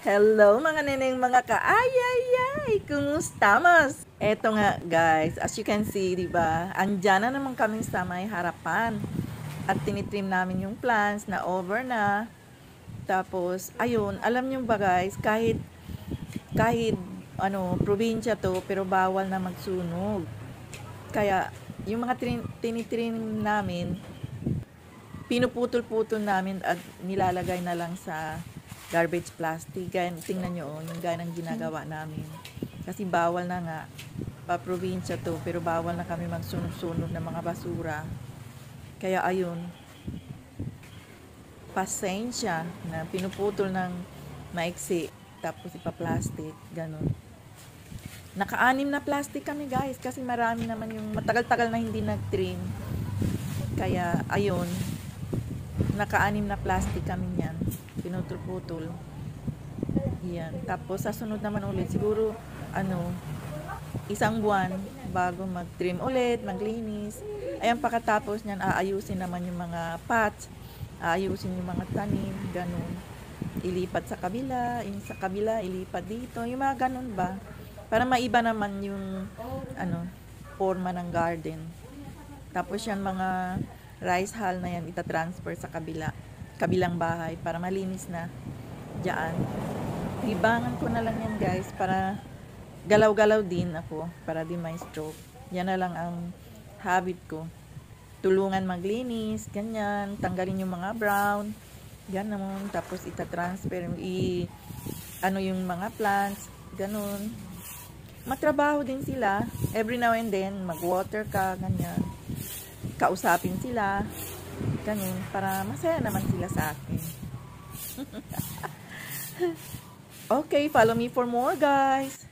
Hello mga neneng, mga kaayayay! Kumusta mas? Eto nga guys, as you can see, di ba? Andyan na naman kami sa may harapan. At tinitrim namin yung plants na over na. Tapos, ayun, alam nyo ba guys, kahit probinsya to, pero bawal na magsunog. Kaya, yung mga tinitrim namin, pinuputol-putol namin at nilalagay na lang sa garbage plastic. Tingnan nyo, yung ganang ginagawa namin. Kasi bawal na nga, pa-probinsya to, pero bawal na kami magsunog-sunog ng mga basura. Kaya ayun, pasensya na pinuputol ng maiksi, tapos ipa-plastic, ganun. Naka-anim na plastic kami guys, kasi marami naman yung matagal-tagal na hindi nag-trim. Kaya ayun, naka-anim na plastic kami niyan. Pinutol-putol. Yan. Tapos, sa sunod naman ulit, siguro, isang buwan bago mag-trim ulit, maglinis. Ayan, pagkatapos niyan, aayusin naman yung mga pots, aayusin yung mga tanim, ganun. Ilipat sa kabila, ilipat dito, yung mga ganun ba? Para maiba naman yung, forma ng garden. Tapos yan, mga rice hull na yan, itatransfer sa kabilang bahay para malinis na dyan. Libangan ko na lang yan guys para galaw-galaw din ako para di may stroke. Yan na lang ang habit ko. Tulungan maglinis, ganyan, tanggalin yung mga brown, ganun, tapos itatransfer, yung mga plants, ganun. Matrabaho din sila, every now and then, mag-water ka, ganyan. Kausapin sila, ganun, para masaya naman sila sa akin. Okay, follow me for more guys.